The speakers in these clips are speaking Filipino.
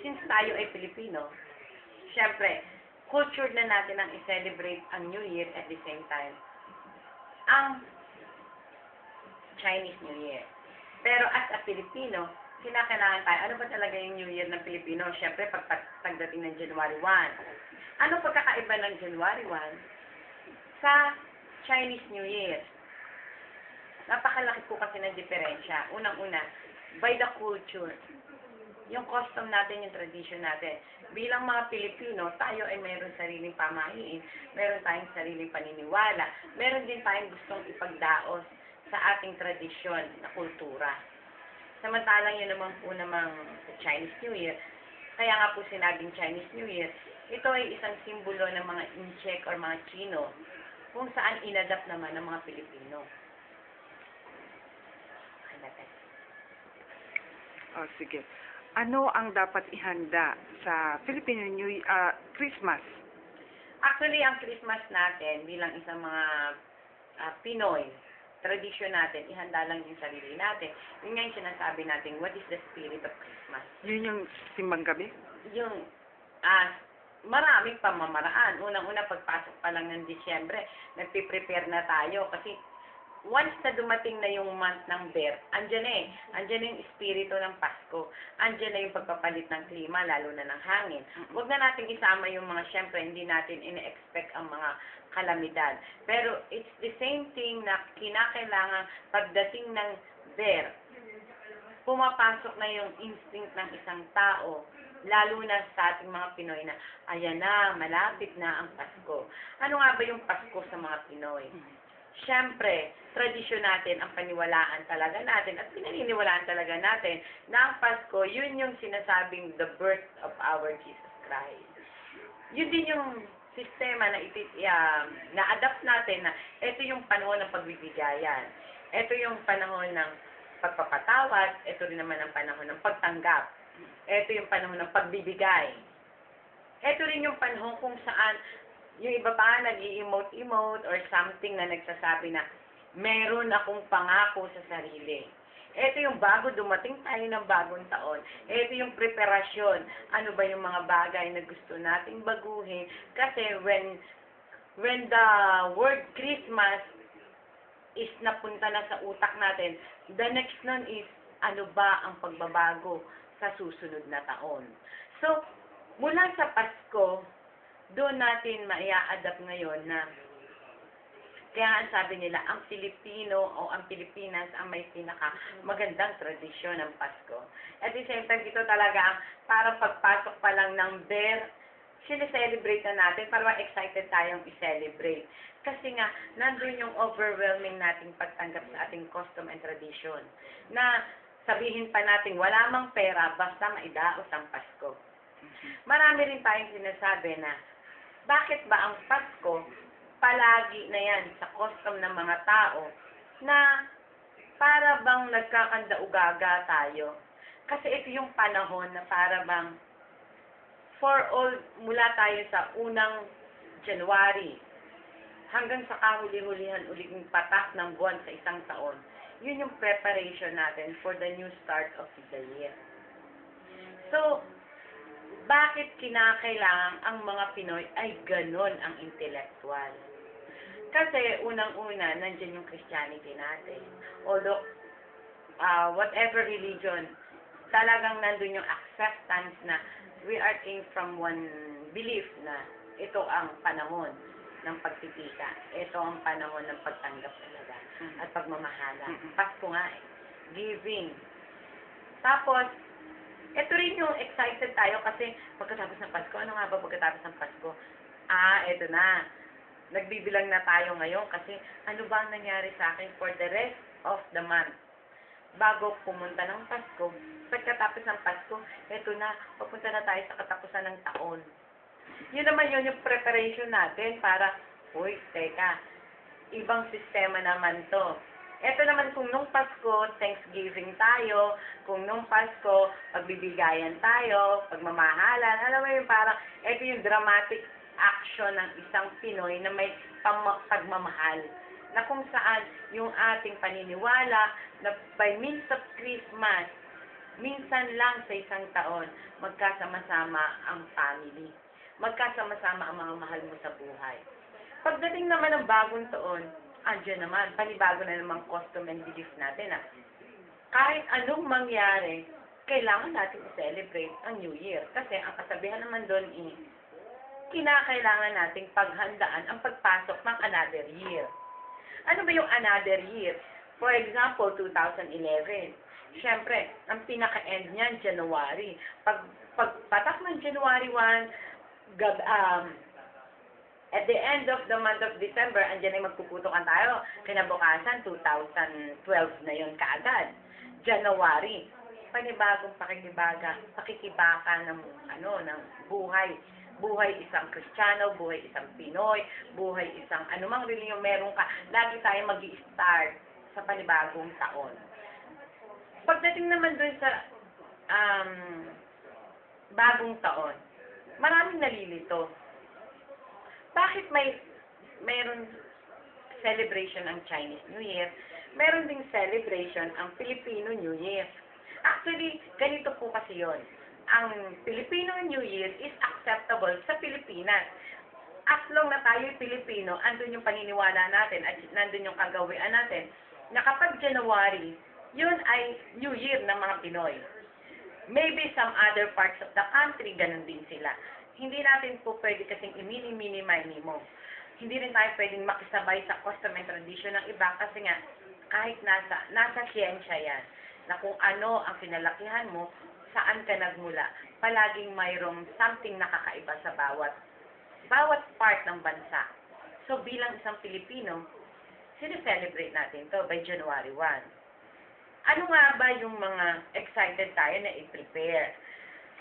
since tayo ay Pilipino, syempre, culture na natin ang i-celebrate ang New Year at the same time, ang Chinese New Year. Pero as a Filipino, kinakailangan tayo, ano ba talaga yung New Year ng Pilipino? Syempre, pagdating ng January 1. Ano pagkakaiba ng January 1 sa Chinese New Year? Napakalaki po kasi ng diferensya. Unang-una, by the culture, yung custom natin, yung tradition natin. Bilang mga Pilipino, tayo ay mayroon sariling pamahiin, meron tayong sariling paniniwala, meron din tayong gustong ipagdaos sa ating tradisyon na kultura. Samantalang yun naman po namang Chinese New Year, kaya nga po sinabing Chinese New Year, ito ay isang simbolo ng mga Incheck or mga Chino, kung saan inadapt naman ng mga Pilipino. Oh, sige. Ano ang dapat ihanda sa Filipino Christmas? Actually, ang Christmas natin bilang isang mga Pinoy, tradisyon natin, ihanda lang yung sarili natin. Yun nga yung sinasabi natin, what is the spirit of Christmas? Yun yung simbang gabi? Yung maraming pamamaraan. Unang-una, pagpasok pa lang ng Disyembre, nagpiprepare na tayo kasi once na dumating na yung month ng Bear, andyan na yung espiritu ng Pasko. Andyan na yung pagpapalit ng klima, lalo na ng hangin. Huwag na natin isama yung mga, syempre, hindi natin ine-expect ang mga kalamidad. Pero it's the same thing na kinakailangan pagdating ng Bear, pumapasok na yung instinct ng isang tao, lalo na sa ating mga Pinoy na, ayan na, malapit na ang Pasko. Ano nga ba yung Pasko sa mga Pinoy? Siyempre, tradisyon natin, ang paniwalaan talaga natin at pinaniniwalaan talaga natin na ang Pasko, yun yung sinasabing the birth of our Jesus Christ. Yun din yung sistema na na-adapt natin na ito yung panahon ng pagbibigayan. Ito yung panahon ng pagpapatawad, ito rin naman ang panahon ng pagtanggap. Ito yung panahon ng pagbibigay. Ito rin yung panahon kung saan yung iba pa nag-i-emote or something na nagsasabi na meron akong pangako sa sarili. Ito yung bago dumating tayo ng bagong taon. Ito yung preparasyon. Ano ba yung mga bagay na gusto nating baguhin? Kasi when the word Christmas is napunta na sa utak natin, the next nun is ano ba ang pagbabago sa susunod na taon. So, mula sa Pasko, doon natin maia-adapt ngayon na kaya ang sabi nila, ang Filipino o ang Pilipinas ang may pinaka magandang tradisyon ng Pasko. At the same time, ito talaga para pagpasok pa lang ng Bear, sineselebrate na natin para excited tayong i-celebrate. Kasi nga, nandun yung overwhelming nating pagtanggap sa ating custom and tradition na sabihin pa natin wala mang pera basta maidaos ang Pasko. Marami rin tayong sinasabi na bakit ba ang Pasko palagi na yan sa custom ng mga tao na para bang nagkakanda-ugaga tayo. Kasi ito yung panahon na para bang for all, mula tayo sa unang January hanggang sa kahuli-hulihan uling patak ng buwan sa isang taon. Yun yung preparation natin for the new start of the year. So, bakit kinakailangan ang mga Pinoy ay ganon ang intellectual? Kasi unang-una, nandyan yung Christianity natin. Although, whatever religion, talagang nandun yung acceptance na we are came from one belief na ito ang panahon ng pagtitita. Ito ang panahon ng pagtanggap talaga at pagmamahala. Pasko nga giving. Tapos, ito rin yung excited tayo kasi pagkatapos ng Pasko, ano nga ba pagkatapos ng Pasko? Ito na. Nagbibilang na tayo ngayon kasi ano ba ang nangyari sa akin for the rest of the month? Bago pumunta ng Pasko, pagkatapos ng Pasko, ito na, papunta na tayo sa katapusan ng taon. Yun naman yun yung preparation natin para, uy, teka, ibang sistema naman to. Ito naman kung nung Pasko, Thanksgiving tayo, kung nung Pasko, pagbibigayan tayo, pagmamahalan, alam mo yung parang, ito yung dramatic action ng isang Pinoy na may pagmamahal. Na kung saan yung ating paniniwala na by means of Christmas, Minsan lang sa isang taon, magkasama-sama ang family. Magkasama-sama ang mga mahal mo sa buhay. Pagdating naman ng bagong taon, andyan naman, panibago na namang custom and belief natin. Kahit anong mangyari, kailangan natin i-celebrate ang New Year. Kasi ang kasabihan naman doon kinakailangan nating paghandaan ang pagpasok ng another year. Ano ba yung another year? For example, 2011. Siyempre, ang pinaka-end niyan, January. Pagpatak ng January 1, at the end of the month of December, andyan ay magpuputukan tayo. Kinabukasan, 2012 na yon kaagad. January. Panibagong pakikibaka ng buhay. Buhay isang Kristiyano, buhay isang Pinoy, buhay isang anumang reliyon meron ka. Lagi tayo mag-i-start sa panibagong taon. Pagdating naman dun sa bagong taon, maraming nalilito. Bakit mayroon celebration ang Chinese New Year? Meron ding celebration ang Filipino New Year. Actually, ganito po kasi yon. Ang Filipino New Year is acceptable sa Pilipinas. As long na tayo'y Pilipino, andun yung paniniwala natin at nandun yung kagawian natin, na kapag January, yun ay New Year ng mga Pinoy. Maybe some other parts of the country, ganun din sila. Hindi natin po pwede kasing i-mini-mini mo. Hindi rin tayo pwedeng makisabay sa custom and tradition ng iba kasi nga, kahit nasa siyensya yan, na kung ano ang kinalakihan mo, saan ka nagmula, palaging mayroong something nakakaiba sa bawat part ng bansa. So, bilang isang Pilipino, sineselebrate natin to by January 1. Ano nga ba yung mga excited tayo na i-prepare?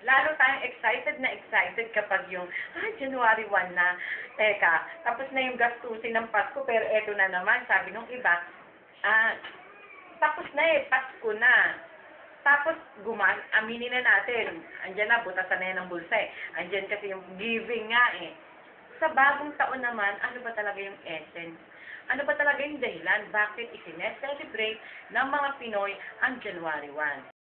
Lalo tayong excited kapag yung, January 1 na, teka, tapos na yung gastusin ng Pasko, pero eto na naman, sabi nung iba, tapos na Pasko na. Tapos, aminin na natin, andyan na, butasan na yan ng bulsa Andyan kasi yung giving nga Sa bagong taon naman, ano ba talaga yung essence? Ano ba talaga yung dahilan? Bakit isineselebrate ng mga Pinoy ang January 1?